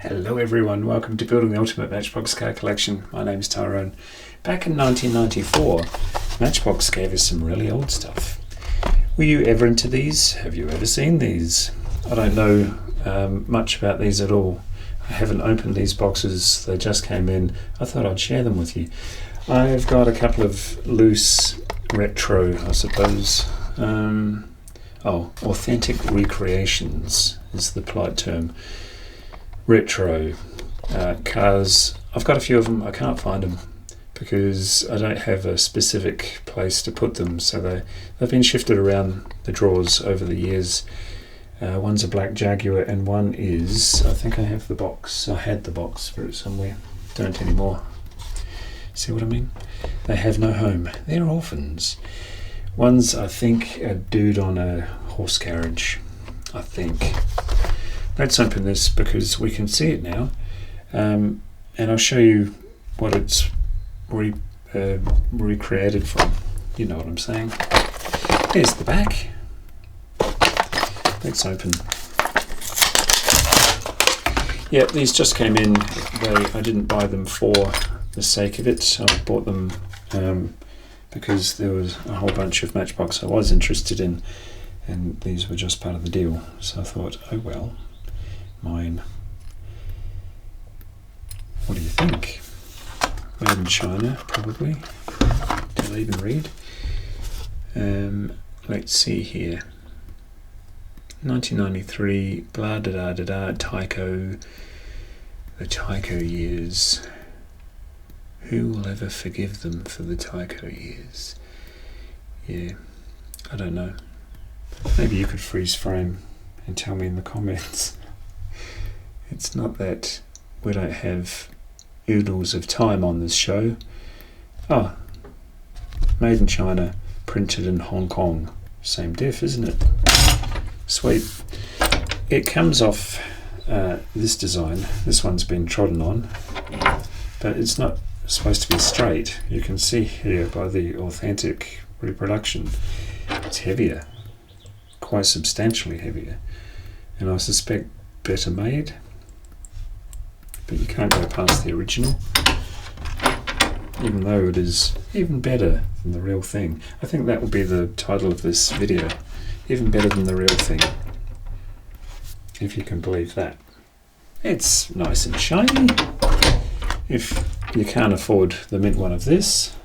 Hello everyone, welcome to Building the Ultimate Matchbox Car Collection. My name's Tyrone. Back in 1994, Matchbox gave us some really old stuff. Were you ever into these? Have you ever seen these? I don't know much about these at all. I haven't opened these boxes, they just came in. I thought I'd share them with you. I've got a couple of loose retro, I suppose. Authentic recreations is the polite term. Retro cars. I've got a few of them. I can't find them because I don't have a specific place to put them, so they've been shifted around the drawers over the years. One's a black Jaguar and one is, I think I have the box. I had the box for it somewhere. Don't anymore. See what I mean? They have no home. They're orphans. One's, I think, a dude on a horse carriage, I think. Let's open this because we can see it now, and I'll show you what it's recreated from. You know what I'm saying. Here's the back. Let's open. Yeah, these just came in. I didn't buy them for the sake of it. I bought them because there was a whole bunch of Matchbox I was interested in, and these were just part of the deal. So I thought, oh well. Mine. What do you think? Made in China, probably. Did I even read? Let's see here. 1993, blah da da da da, Tyco. The Tyco years. Who will ever forgive them for the Tyco years? Yeah, I don't know. Maybe you could freeze frame and tell me in the comments. It's not that we don't have oodles of time on this show. Oh, made in China, printed in Hong Kong. Same diff, isn't it? Sweet. It comes off this design. This one's been trodden on, but it's not supposed to be straight. You can see here by the authentic reproduction, it's heavier, quite substantially heavier, and I suspect better made. But you can't go past the original, even though it is even better than the real thing. I think that will be the title of this video, even better than the real thing, if you can believe that. It's nice and shiny. If you can't afford the mint one of this,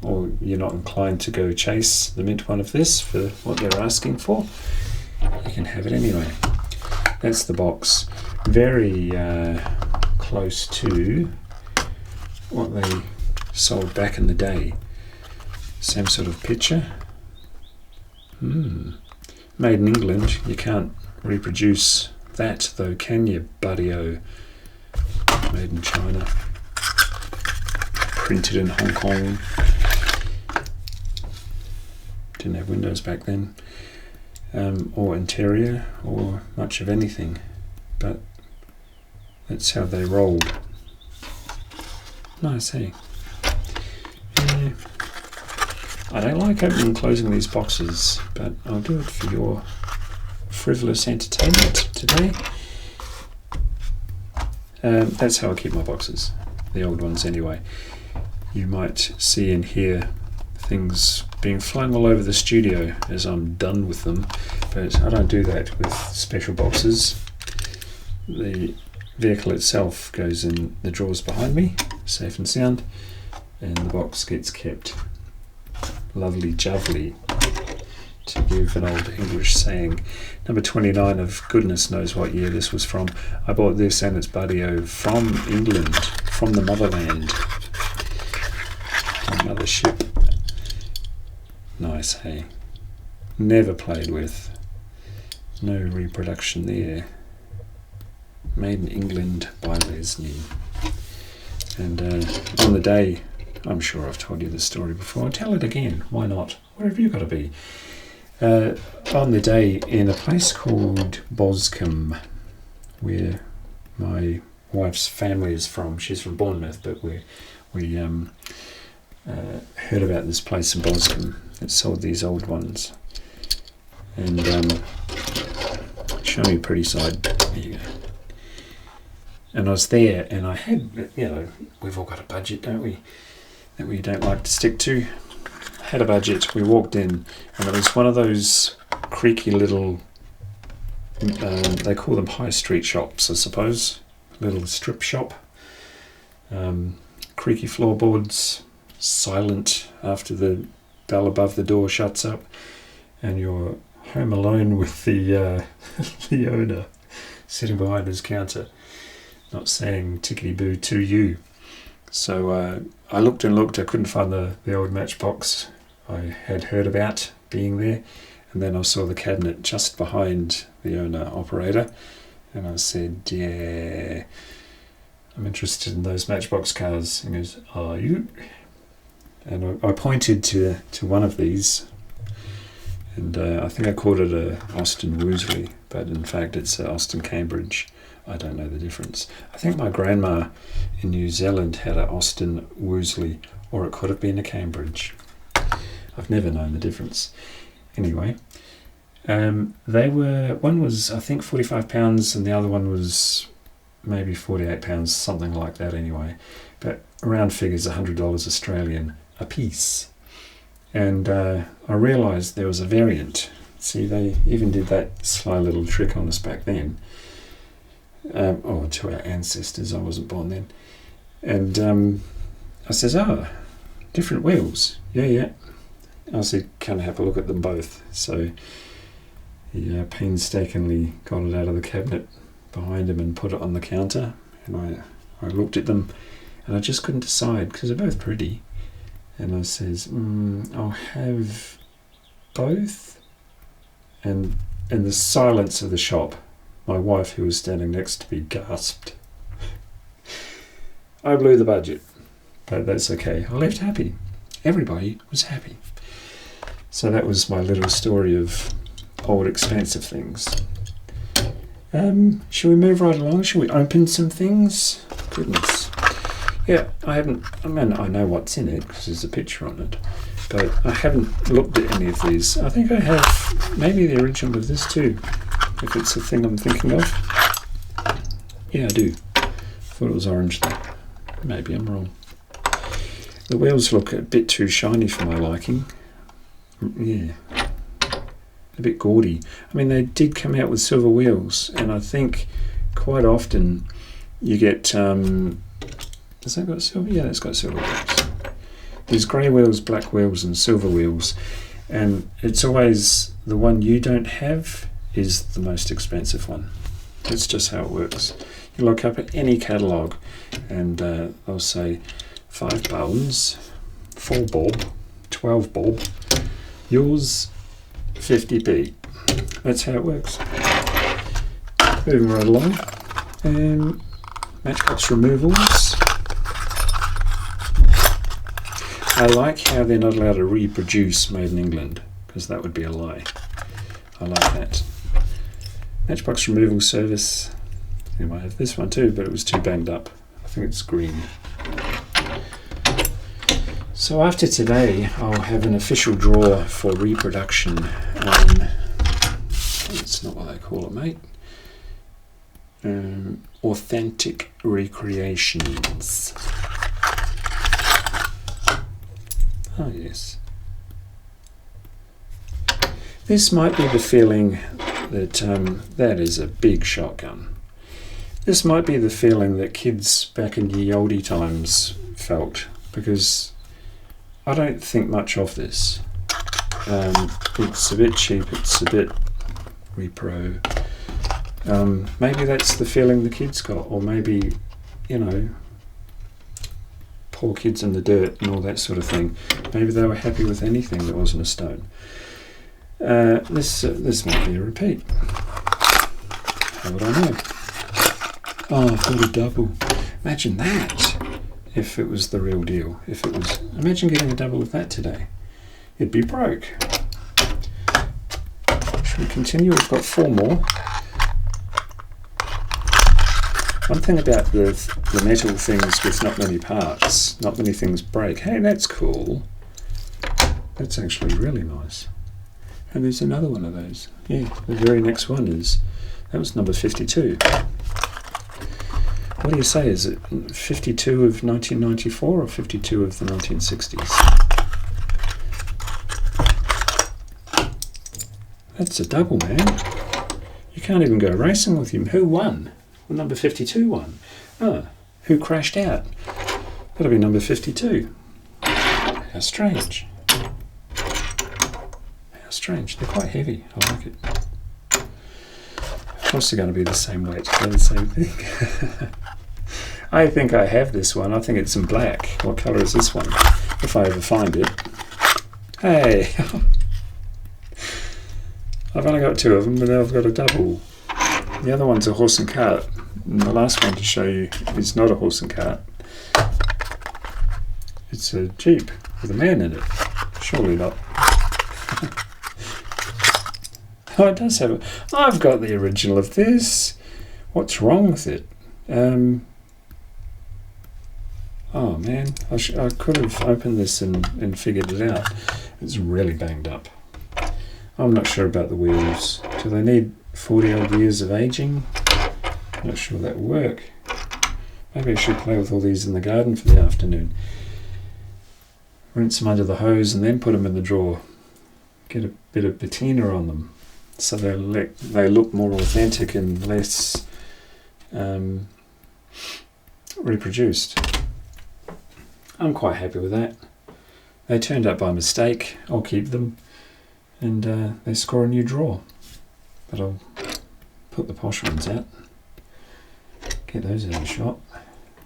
or you're not inclined to go chase the mint one of this for what they're asking for, you can have it anyway. That's the box. Very close to what they sold back in the day. Same sort of picture. Made in England. You can't reproduce that though, can you, buddy-o? Made in China. Printed in Hong Kong. Didn't have windows back then. Or interior, or much of anything. But that's how they rolled. Nice, hey? Yeah. I don't like opening and closing these boxes, but I'll do it for your frivolous entertainment today. That's how I keep my boxes, the old ones anyway. You might see and hear things being flung all over the studio as I'm done with them, but I don't do that with special boxes. The vehicle itself goes in the drawers behind me, safe and sound, and the box gets kept lovely jubbly, to give an old English saying. Number 29 of goodness knows what year this was from. I bought this and its buddy-o from England, from the motherland, the mothership. Nice, hey? Never played with. No reproduction there. Made in England by Lesney. And on the day, I'm sure I've told you this story before, I'll tell it again, why not? Where have you got to be? On the day in a place called Boscombe, where my wife's family is from. She's from Bournemouth, but we heard about this place in Boscombe that sold these old ones. And show me a pretty side. There you go. And I was there, and I had, we've all got a budget, don't we? That we don't like to stick to. Had a budget. We walked in, and it was one of those creaky little, they call them high street shops, I suppose. Little strip shop. Creaky floorboards, silent after the bell above the door shuts up, and you're home alone with the the owner sitting behind his counter, not saying tickety boo to you. So I looked and looked. I couldn't find the old Matchbox I had heard about being there, and then I saw the cabinet just behind the owner operator, and I said, yeah, I'm interested in those Matchbox cars. And he goes, are you? And I pointed to one of these, and I think I called it a Austin Woosley, but in fact it's a Austin Cambridge. I don't know the difference. I think my grandma in New Zealand had a Austin Woosley, or it could have been a Cambridge. I've never known the difference. Anyway, they were, one was I think £45 and the other one was maybe £48, something like that anyway. But round figures $100 Australian a piece. And I realised there was a variant. See, they even did that sly little trick on us back then. To our ancestors, I wasn't born then. And I says, different wheels. Yeah. I said, can I have a look at them both? So he painstakingly got it out of the cabinet behind him and put it on the counter. And I looked at them, and I just couldn't decide because they're both pretty. And I says, I'll have both. And in the silence of the shop, my wife, who was standing next to me, gasped. I blew the budget, but that's okay. I left happy. Everybody was happy. So that was my little story of old expensive things. Shall we move right along? Shall we open some things? Goodness. Yeah, I know what's in it because there's a picture on it, but I haven't looked at any of these. I think I have maybe the original of this too, if it's the thing I'm thinking of. Yeah, I do. Thought it was orange though. Maybe I'm wrong. The wheels look a bit too shiny for my liking. Yeah. A bit gaudy. I mean, they did come out with silver wheels, and I think quite often you get... has that got silver? Yeah, it's got silver wheels. There's grey wheels, black wheels, and silver wheels, and it's always the one you don't have is the most expensive one. That's just how it works. You look up at any catalogue, and they'll say £5, 4 bob, 12 bob, yours 50p. That's how it works. Moving right along. Matchbox removals. I like how they're not allowed to reproduce Made in England, because that would be a lie. I like that. Matchbox removal service. You might have this one too, but it was too banged up. I think it's green. So after today, I'll have an official draw for reproduction. That's not what they call it, mate. Authentic recreations. Oh yes. This might be the feeling that that is a big shotgun. This might be the feeling that kids back in ye olde times felt, because I don't think much of this. It's a bit cheap, it's a bit repro. Maybe that's the feeling the kids got, or maybe, poor kids in the dirt and all that sort of thing. Maybe they were happy with anything that wasn't a stone. This might be a repeat. How would I know? Oh, I've got a double. Imagine that if it was the real deal. Imagine getting a double of that today. It'd be broke. Should we continue? We've got 4 more. One thing about the metal things with not many parts, not many things break. Hey, that's cool. That's actually really nice. And there's another one of those. Yeah, the very next one that was number 52. What do you say? Is it 52 of 1994 or 52 of the 1960s? That's a double, man. You can't even go racing with him. Who won? Well, number 52 won. Oh, who crashed out? That'll be number 52. How strange. How strange. They're quite heavy. I like it. Of course they're going to be the same weight. They're the same thing. I think I have this one. I think it's in black. What colour is this one? If I ever find it. Hey! I've only got two of them, but now I've got a double. The other one's a horse and cart. And the last one to show you is not a horse and cart. It's a Jeep with a man in it. Surely not. Oh, it does have a... I've got the original of this. What's wrong with it? Oh man, I could have opened this and figured it out. It's really banged up. I'm not sure about the wheels. Do they need 40 odd years of aging? I'm not sure that will work. Maybe I should play with all these in the garden for the afternoon. Rinse them under the hose and then put them in the drawer. Get a bit of patina on them so they look more authentic and less reproduced. I'm quite happy with that. They turned up by mistake. I'll keep them. And they score a new draw. But I'll put the posh ones out. Get those out of the shop.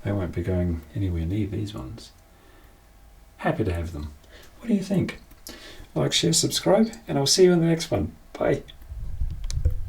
They won't be going anywhere near these ones. Happy to have them. What do you think? Like, share, subscribe, and I'll see you in the next one. Bye.